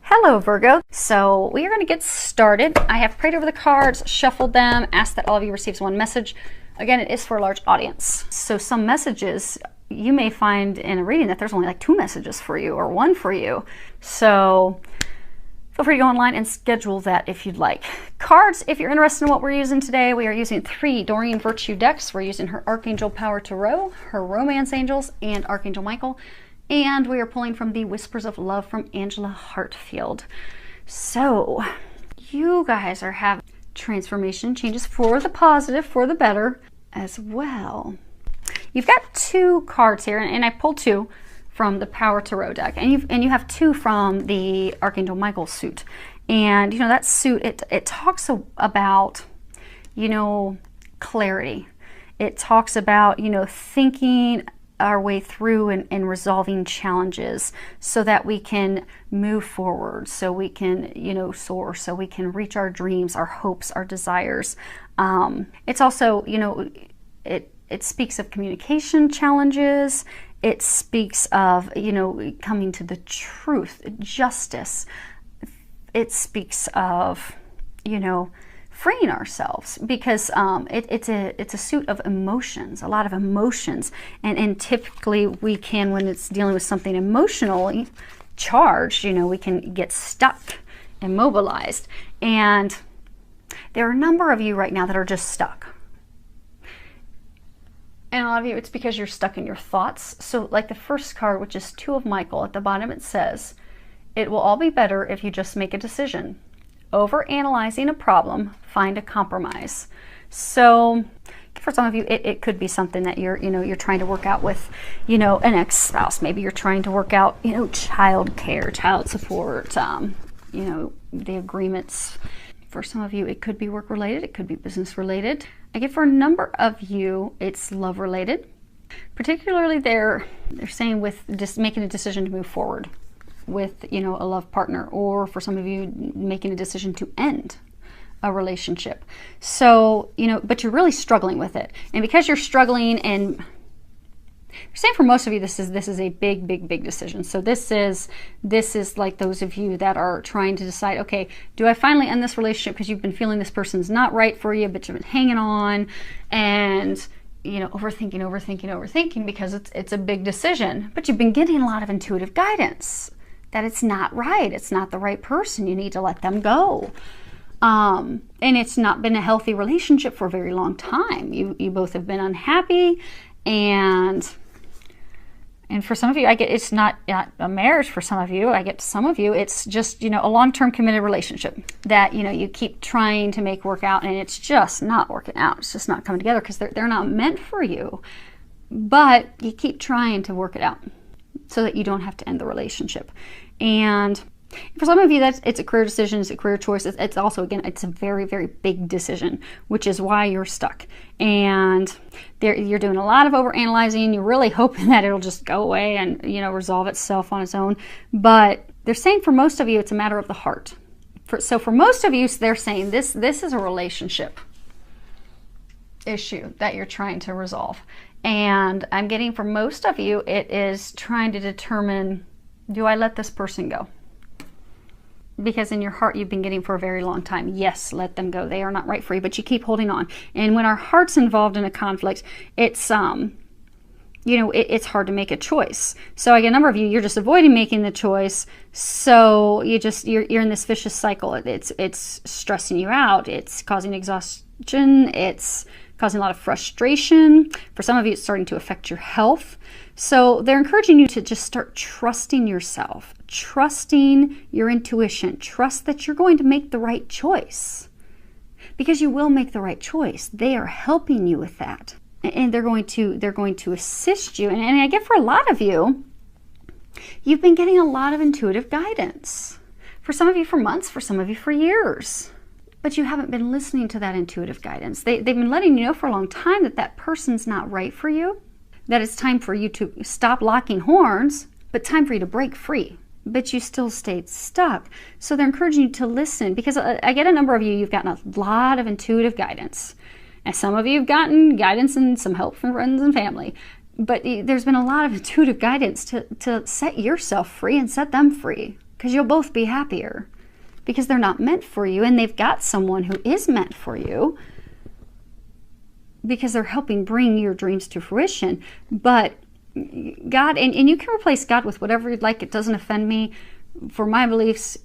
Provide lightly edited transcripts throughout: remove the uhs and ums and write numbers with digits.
Hello, Virgo. So we are going to get started. I have prayed over the cards, shuffled them, asked that all of you receive one message. Again, it is for a large audience. So some messages you may find in a reading that there's only like 2 messages for you or 1 for you. So feel free to go online and schedule that if you'd like. Cards, if you're interested in what we're using today, we are using 3 Doreen Virtue decks. We're using her Archangel Power Tarot, her Romance Angels, and Archangel Michael. And we are pulling from the Whispers of Love from Angela Hartfield. So you guys are having transformation, changes for the positive, for the better as well. You've got 2 cards here, and I pulled 2 from the Power Tarot deck, and you have 2 from the Archangel Michael suit. And you know that suit, it talks about, you know, clarity. It talks about, you know, thinking our way through and resolving challenges so that we can move forward, so we can, you know, soar, so we can reach our dreams, our hopes, our desires. It's also, you know, it speaks of communication challenges. It speaks of, you know, coming to the truth, justice. It speaks of, you know, freeing ourselves, because it's a suit of emotions, a lot of emotions, and typically we can, when it's dealing with something emotionally charged, you know, we can get stuck, immobilized, and there are a number of you right now that are just stuck. And a lot of you, it's because you're stuck in your thoughts. So like the first card, which is 2 of Michael, at the bottom it says, "It will all be better if you just make a decision. Over-analyzing a problem, find a compromise." So for some of you, it could be something that you're trying to work out with, you know, an ex-spouse. Maybe you're trying to work out, you know, child care, child support, you know, the agreements. For some of you, it could be work-related, it could be business-related. I get for a number of you, it's love-related. Particularly they're saying with just making a decision to move forward with, you know, a love partner, or for some of you making a decision to end a relationship. So, you know, but you're really struggling with it. And because you're struggling, and you're saying for most of you, this is a big decision. So this is like those of you that are trying to decide, okay, do I finally end this relationship because you've been feeling this person's not right for you, but you've been hanging on and, you know, overthinking because it's a big decision, but you've been getting a lot of intuitive guidance that it's not right. It's not the right person. You need to let them go. And it's not been a healthy relationship for a very long time. You both have been unhappy, and for some of you, I get it's not a marriage. For some of you, I get some of you, it's just, you know, a long-term committed relationship that, you know, you keep trying to make work out, and it's just not working out. It's just not coming together because they're not meant for you. But you keep trying to work it out so that you don't have to end the relationship. And for some of you, it's a career decision, it's a career choice. It's also, again, it's a very big decision, which is why you're stuck. And you're doing a lot of overanalyzing. You're really hoping that it'll just go away and, you know, resolve itself on its own. But they're saying for most of you, it's a matter of the heart. So for most of you, they're saying this is a relationship issue that you're trying to resolve. And I'm getting for most of you, it is trying to determine, do I let this person go? Because in your heart, you've been getting for a very long time, yes, let them go. They are not right for you, but you keep holding on. And when our heart's involved in a conflict, it's, you know, it's hard to make a choice. So I get a number of you, you're just avoiding making the choice. So you're in this vicious cycle. It's stressing you out. It's causing exhaustion. It's causing a lot of frustration. For some of you, it's starting to affect your health. So they're encouraging you to just start trusting yourself, trusting your intuition, trust that you're going to make the right choice, because you will make the right choice. They are helping you with that, and they're going to assist you. And I get for a lot of you, you've been getting a lot of intuitive guidance. For some of you for months, for some of you for years. But you haven't been listening to that intuitive guidance. They've been letting you know for a long time that that person's not right for you, that it's time for you to stop locking horns, but time for you to break free. But you still stayed stuck. So they're encouraging you to listen, because I get a number of you, you've gotten a lot of intuitive guidance. And some of you have gotten guidance and some help from friends and family. But there's been a lot of intuitive guidance to set yourself free and set them free. because you'll both be happier, because they're not meant for you, and they've got someone who is meant for you, because they're helping bring your dreams to fruition. But God, and you can replace God with whatever you'd like. It doesn't offend me. For my beliefs,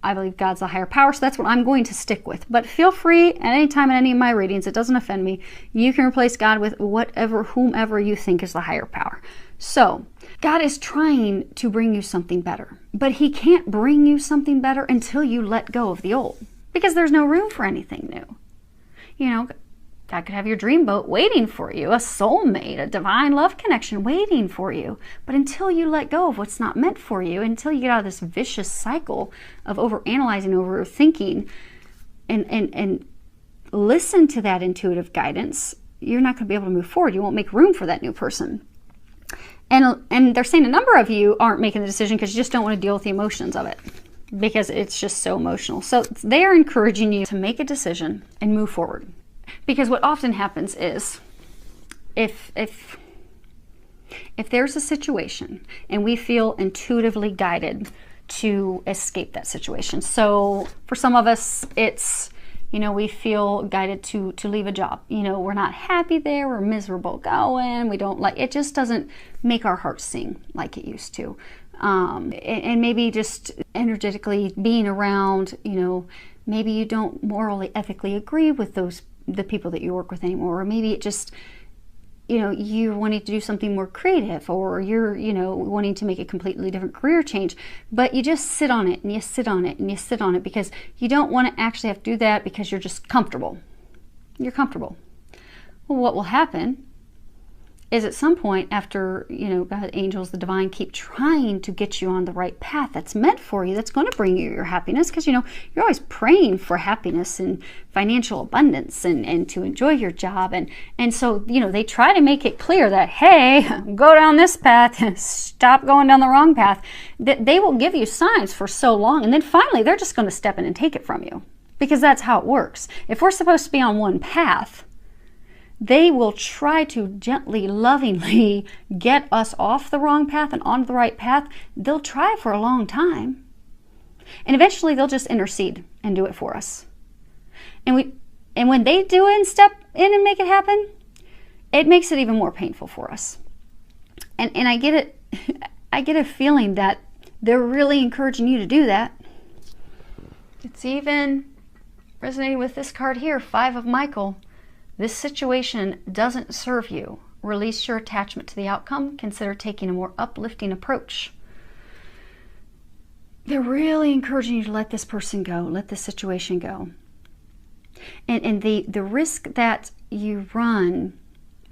I believe God's a higher power, so that's what I'm going to stick with. But feel free at any time in any of my readings, it doesn't offend me, you can replace God with whomever you think is the higher power. So God is trying to bring you something better, but he can't bring you something better until you let go of the old, because there's no room for anything new. God could have your dream boat waiting for you, a soulmate, a divine love connection waiting for you. But until you let go of what's not meant for you, until you get out of this vicious cycle of overanalyzing, overthinking, and listen to that intuitive guidance, you're not going to be able to move forward. You won't make room for that new person. And they're saying a number of you aren't making the decision because you just don't want to deal with the emotions of it, because it's just so emotional. So they are encouraging you to make a decision and move forward. Because what often happens is, if there's a situation and we feel intuitively guided to escape that situation. So for some of us, it's, we feel guided to leave a job. We're not happy there, we're miserable going, we don't like, it just doesn't make our hearts sing like it used to. And maybe just energetically being around, maybe you don't morally, ethically agree with the people that you work with anymore, or maybe it just, you're wanting to do something more creative, or you're, wanting to make a completely different career change, but you just sit on it and you sit on it and you sit on it because you don't want to actually have to do that, because you're just comfortable. You're comfortable. Well, what will happen is at some point after, God, angels, the divine keep trying to get you on the right path that's meant for you, that's going to bring you your happiness, because, you're always praying for happiness and financial abundance and to enjoy your job. And so, they try to make it clear that, hey, go down this path, stop going down the wrong path. That they will give you signs for so long, and then finally they're just going to step in and take it from you, because that's how it works. If we're supposed to be on one path, they will try to gently, lovingly get us off the wrong path and onto the right path. They'll try for a long time. And eventually they'll just intercede and do it for us. And when they do it and step in and make it happen, it makes it even more painful for us. And I get it. I get a feeling that they're really encouraging you to do that. It's even resonating with this card here, 5 of Michael. This situation doesn't serve you. Release your attachment to the outcome. Consider taking a more uplifting approach. They're really encouraging you to let this person go, let this situation go. And the risk that you run,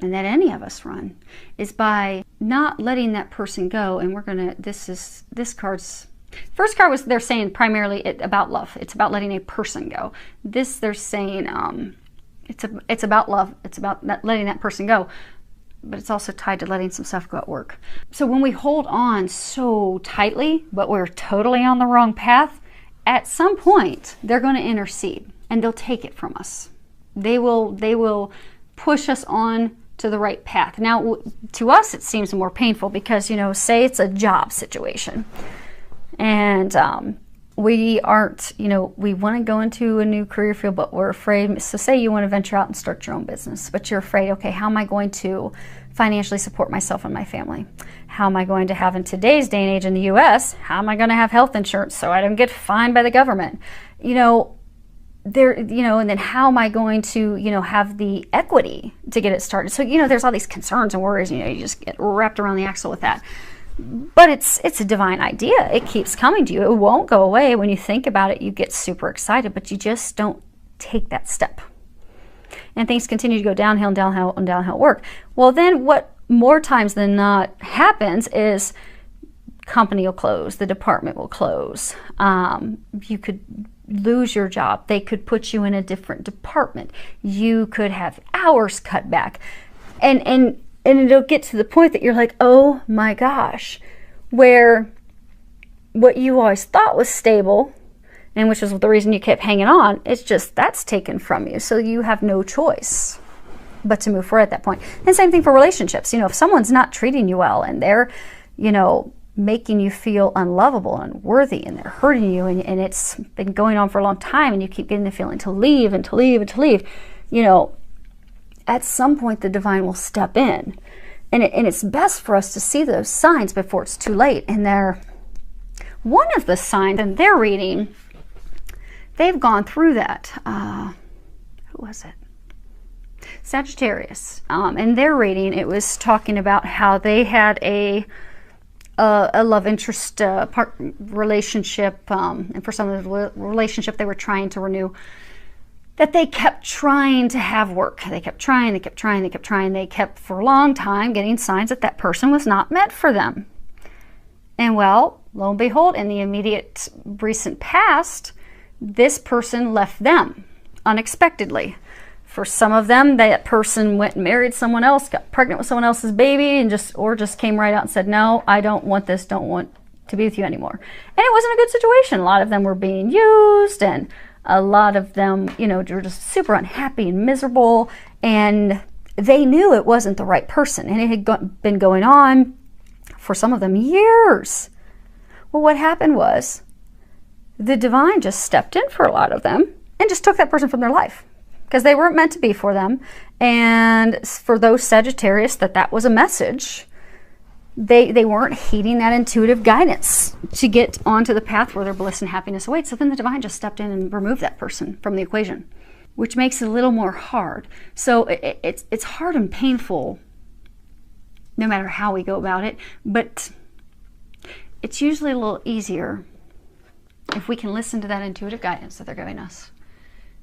and that any of us run, is by not letting that person go. And we're gonna, this card's, first card was, they're saying primarily about love. It's about letting a person go. This, they're saying, it's about love. It's about letting that person go, but it's also tied to letting some stuff go at work. So when we hold on so tightly, but we're totally on the wrong path, at some point they're going to intercede and they'll take it from us. They will push us on to the right path. Now, to us, it seems more painful because, say it's a job situation, and we aren't, we want to go into a new career field, but we're afraid. So say you want to venture out and start your own business, but you're afraid, okay, how am I going to financially support myself and my family? How am I going to have, in today's day and age in the US, how am I going to have health insurance so I don't get fined by the government? And then how am I going to, have the equity to get it started? So, there's all these concerns and worries, you just get wrapped around the axle with that. But it's a divine idea. It keeps coming to you. It won't go away. When you think about it, you get super excited, but you just don't take that step. And things continue to go downhill and downhill and downhill work. Well, then what more times than not happens is company will close, the department will close. You could lose your job. They could put you in a different department. You could have hours cut back. And it'll get to the point that you're like, oh my gosh, where what you always thought was stable, and which was the reason you kept hanging on, it's just, that's taken from you. So you have no choice but to move forward at that point. And same thing for relationships. If someone's not treating you well and they're, making you feel unlovable and unworthy, and they're hurting you, and it's been going on for a long time, and you keep getting the feeling to leave and to leave and to leave, you know, at some point the divine will step in. And it's best for us to see those signs before it's too late. And they're one of the signs in their reading, they've gone through that. Who was it? Sagittarius. In their reading, it was talking about how they had a love interest relationship, and for some of the relationship they were trying to renew, that they kept trying to have work. They kept trying, they kept trying, they kept trying. They kept for a long time getting signs that that person was not meant for them. And well, lo and behold, in the immediate recent past, this person left them unexpectedly. For some of them, that person went and married someone else, got pregnant with someone else's baby, and just came right out and said, no, I don't want this, don't want to be with you anymore. And it wasn't a good situation. A lot of them were being used, and a lot of them, you know, were just super unhappy and miserable, and they knew it wasn't the right person, and it had been going on for some of them years. Well, what happened was the divine just stepped in for a lot of them and just took that person from their life, because they weren't meant to be for them. And for those Sagittarius that was a message, they weren't heeding that intuitive guidance to get onto the path where their bliss and happiness awaits. So then the divine just stepped in and removed that person from the equation, which makes it a little more hard. So it's hard and painful no matter how we go about it, but it's usually a little easier if we can listen to that intuitive guidance that they're giving us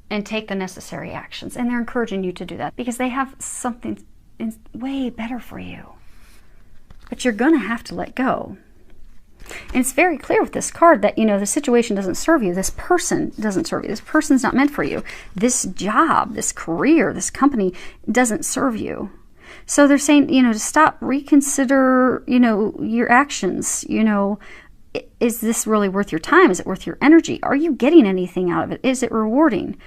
and take the necessary actions. And they're encouraging you to do that because they have something way better for you. But you're going to have to let go. And it's very clear with this card that, you know, the situation doesn't serve you. This person doesn't serve you. This person's not meant for you. This job, this career, this company doesn't serve you. So they're saying, you know, to stop, reconsider, you know, your actions. You know, is this really worth your time? Is it worth your energy? Are you getting anything out of it? Is it rewarding?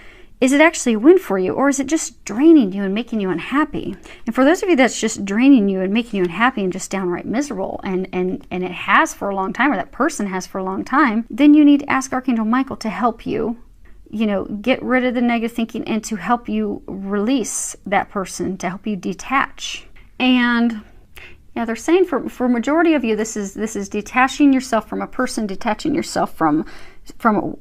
Is it actually a win for you, or is it just draining you and making you unhappy? And for those of you that's just draining you and making you unhappy and just downright miserable, and it has for a long time, or that person has for a long time, then you need to ask Archangel Michael to help you, you know, get rid of the negative thinking and to help you release that person, to help you detach. And yeah, they're saying for majority of you, this is detaching yourself from a person, detaching yourself from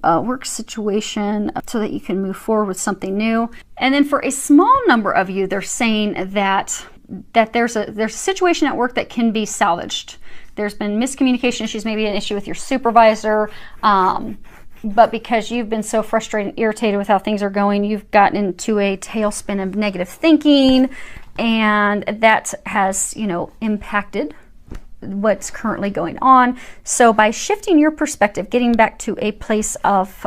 a work situation so that you can move forward with something new. And then for a small number of you, they're saying that there's a situation at work that can be salvaged. There's been miscommunication issues, maybe an issue with your supervisor, but because you've been so frustrated and irritated with how things are going, you've gotten into a tailspin of negative thinking, and that has, you know, impacted what's currently going on. So by shifting your perspective, getting back to a place of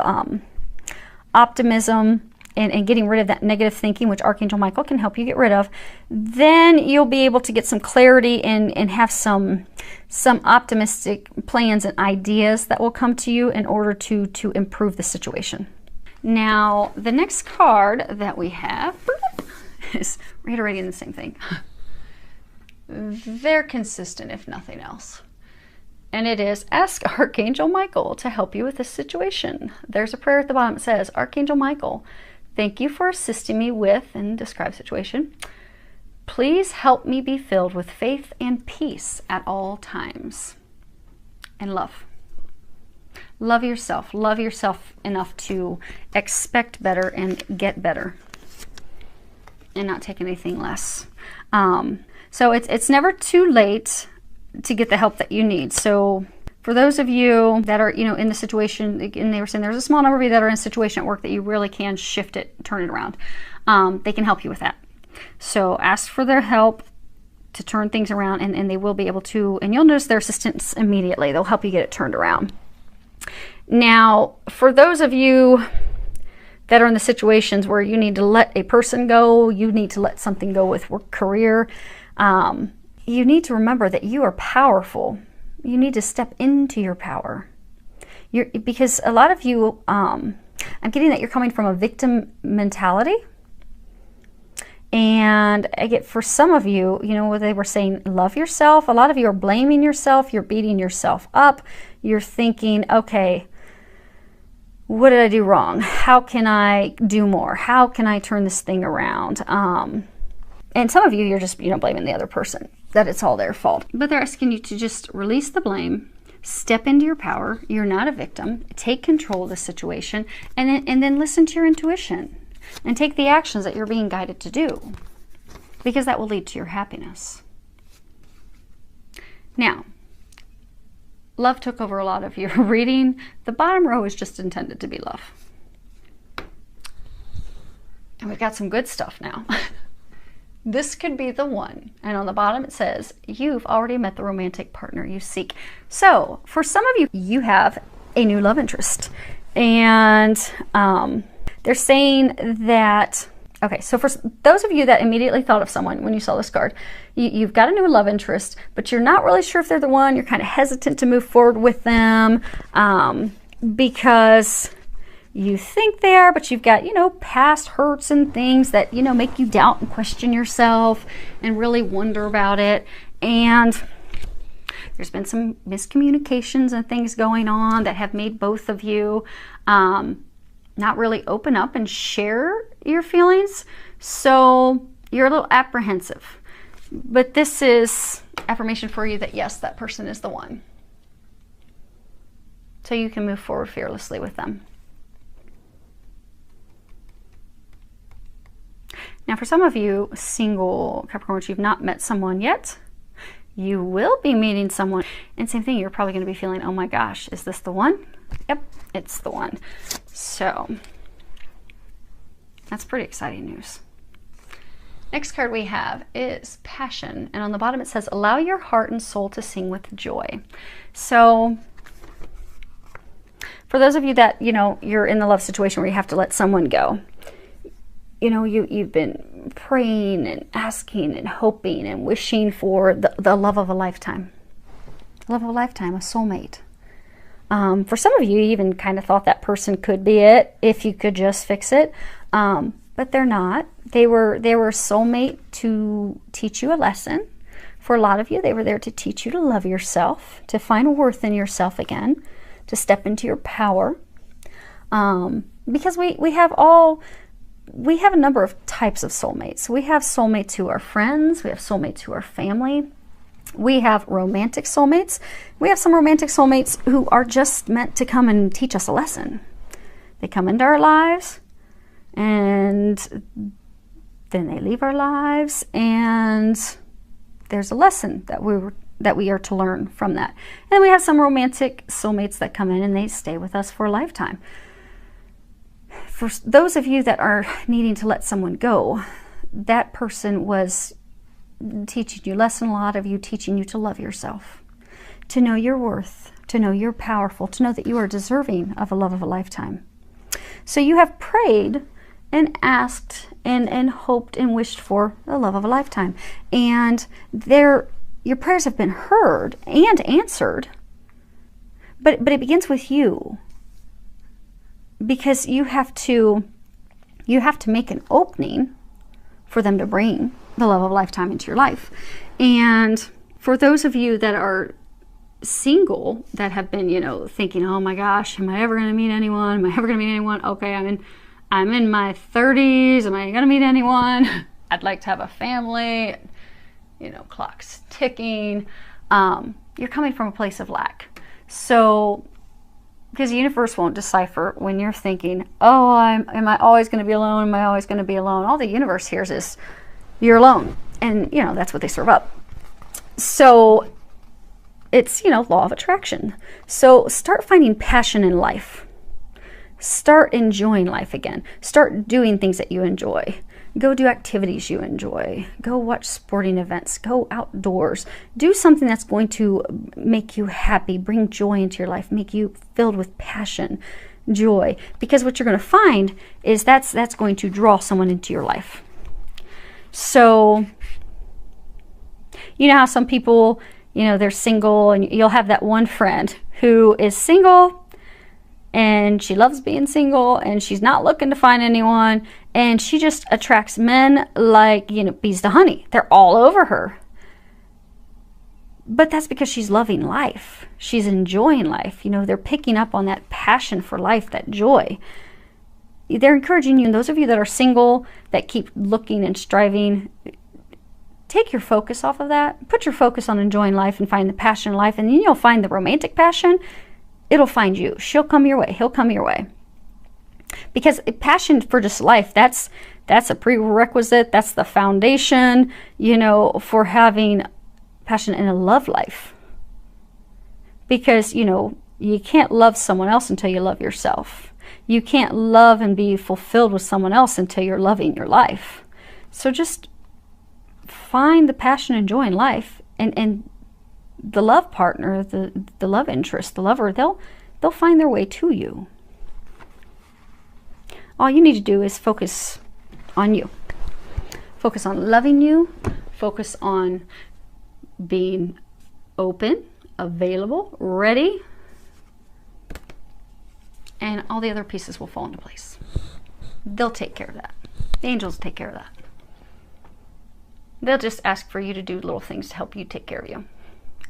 optimism and getting rid of that negative thinking, which Archangel Michael can help you get rid of, then you'll be able to get some clarity and have some optimistic plans and ideas that will come to you in order to improve the situation. Now, the next card that we have is reiterating the same thing. They're consistent, if nothing else. And it is, ask Archangel Michael to help you with this situation. There's a prayer at the bottom that says, Archangel Michael, thank you for assisting me with, and describe situation. Please help me be filled with faith and peace at all times. And love. Love yourself. Love yourself enough to expect better and get better. And not take anything less. So it's never too late to get the help that you need. So for those of you that are, you know, in the situation, and they were saying there's a small number of you that are in a situation at work that you really can shift it, turn it around. They can help you with that. So ask for their help to turn things around, and they will be able to, and you'll notice their assistance immediately. They'll help you get it turned around. Now, for those of you that are in the situations where you need to let a person go, you need to let something go with work, career, you need to remember that you are powerful. You need to step into your power. Because a lot of you, I'm getting that you're coming from a victim mentality, And I get, for some of you, you know, they were saying, love yourself. A lot of you are blaming yourself. You're beating yourself up. You're thinking, okay, what did I do wrong? How can I do more? How can I turn this thing around? And some of you, you're just, you know, blaming the other person, that it's all their fault. But they're asking you to just release the blame, step into your power. You're not a victim. Take control of the situation, and then listen to your intuition and take the actions that you're being guided to do, because that will lead to your happiness. Now, love took over a lot of your reading. The bottom row is just intended to be love. And we've got some good stuff now. This could be the one. And on the bottom it says, you've already met the romantic partner you seek. So for some of you, you have a new love interest. And they're saying that, okay, so for those of you that immediately thought of someone when you saw this card, you've got a new love interest, but you're not really sure if they're the one. You're kind of hesitant to move forward with them because you think they are, but you've got, you know, past hurts and things that, you know, make you doubt and question yourself and really wonder about it. And there's been some miscommunications and things going on that have made both of you not really open up and share your feelings. So you're a little apprehensive. But this is affirmation for you that yes, that person is the one. So you can move forward fearlessly with them. Now, for some of you single Capricorns, you've not met someone yet. You will be meeting someone. And same thing, you're probably going to be feeling, oh my gosh, is this the one? Yep, it's the one. So that's pretty exciting news. Next card we have is Passion. And on the bottom it says, allow your heart and soul to sing with joy. So for those of you that, you know, you're in the love situation where you have to let someone go, you know, you've been praying and asking and hoping and wishing for the love of a lifetime. Love of a lifetime, a soulmate. For some of you, you even kind of thought that person could be it if you could just fix it. But they're not. They were a soulmate to teach you a lesson. For a lot of you, they were there to teach you to love yourself, to find worth in yourself again, to step into your power. Because we have a number of types of soulmates. We have soulmates who are friends. We have soulmates who are family. We have romantic soulmates. We have some romantic soulmates who are just meant to come and teach us a lesson. They come into our lives and then they leave our lives, and there's a lesson that we are to learn from that. And we have some romantic soulmates that come in and they stay with us for a lifetime. For those of you that are needing to let someone go, that person was teaching you, lesson a lot of you, teaching you to love yourself, to know your worth, to know you're powerful, to know that you are deserving of a love of a lifetime. So you have prayed and asked and hoped and wished for the love of a lifetime. And your prayers have been heard and answered, but it begins with you. Because you have to make an opening for them to bring the love of a lifetime into your life. And for those of you that are single, that have been, you know, thinking, oh my gosh, am I ever going to meet anyone? Am I ever going to meet anyone? Okay, I'm in my 30s. Am I going to meet anyone? I'd like to have a family. You know, clock's ticking. You're coming from a place of lack. So, because the universe won't decipher when you're thinking, oh, am I always going to be alone? Am I always going to be alone? All the universe hears is, you're alone. And, you know, that's what they serve up. So it's, you know, law of attraction. So start finding passion in life. Start enjoying life again. Start doing things that you enjoy. Go do activities you enjoy. Go watch sporting events. Go outdoors. Do something that's going to make you happy, bring joy into your life, make you filled with passion, joy. Because what you're going to find is that's going to draw someone into your life. So, you know how some people, you know, they're single, and you'll have that one friend who is single and she loves being single, and she's not looking to find anyone, and she just attracts men like, you know, bees to honey. They're all over her. But that's because she's loving life. She's enjoying life. You know, they're picking up on that passion for life, that joy. They're encouraging you, and those of you that are single, that keep looking and striving, take your focus off of that. Put your focus on enjoying life and find the passion in life, and then you'll find the romantic passion. It'll find you. She'll come your way. He'll come your way. Because passion for just life, that's a prerequisite. That's the foundation, you know, for having passion in a love life. Because, you know, you can't love someone else until you love yourself. You can't love and be fulfilled with someone else until you're loving your life. So just find the passion and joy in life, and the love partner, the love interest, the lover, they'll find their way to you. All you need to do is focus on you. Focus on loving you. Focus on being open, available, ready, and all the other pieces will fall into place. They'll take care of that. The angels take care of that. They'll just ask for you to do little things to help you take care of you.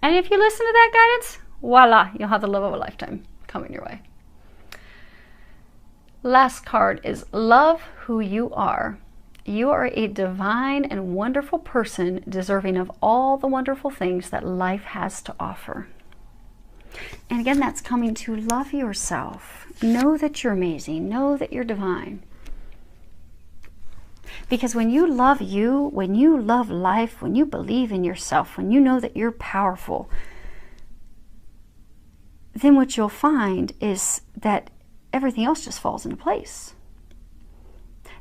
And if you listen to that guidance, voila, you'll have the love of a lifetime coming your way. Last card is love who you are. You are a divine and wonderful person, deserving of all the wonderful things that life has to offer. And again, that's coming to love yourself. Know that you're amazing. Know that you're divine. Because when you love you, when you love life, when you believe in yourself, when you know that you're powerful, then what you'll find is that everything else just falls into place.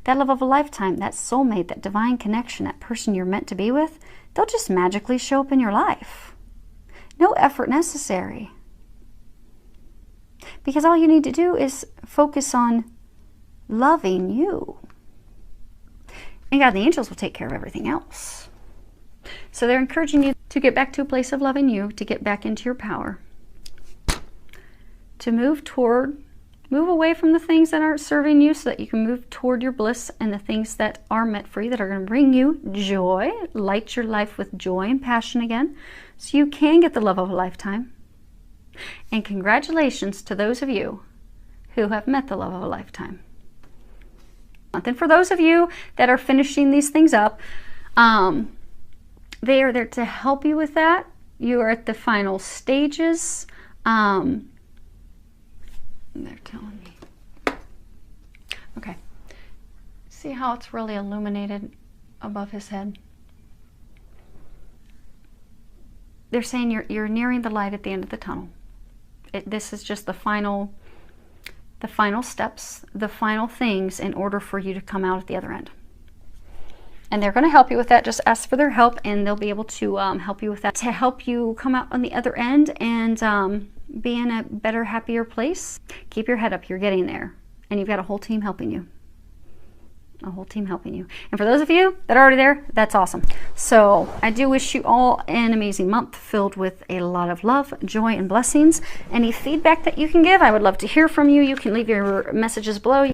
That love of a lifetime, that soulmate, that divine connection, that person you're meant to be with, they'll just magically show up in your life. No effort necessary. Because all you need to do is focus on loving you. And God, the angels will take care of everything else. So they're encouraging you to get back to a place of loving you, to get back into your power, to move away from the things that aren't serving you so that you can move toward your bliss and the things that are meant for you, that are going to bring you joy, light your life with joy and passion again, so you can get the love of a lifetime. And congratulations to those of you who have met the love of a lifetime. And for those of you that are finishing these things up, they are there to help you with that. You are at the final stages. They're telling me. Okay. See how it's really illuminated above his head? They're saying you're nearing the light at the end of the tunnel. This is just the final steps, the final things in order for you to come out at the other end. And they're going to help you with that. Just ask for their help, and they'll be able to help you with that, to help you come out on the other end and be in a better, happier place. Keep your head up. You're getting there. And you've got a whole team helping you. A whole team helping you. And for those of you that are already there, that's awesome. So I do wish you all an amazing month filled with a lot of love, joy, and blessings. Any feedback that you can give, I would love to hear from you. You can leave your messages below.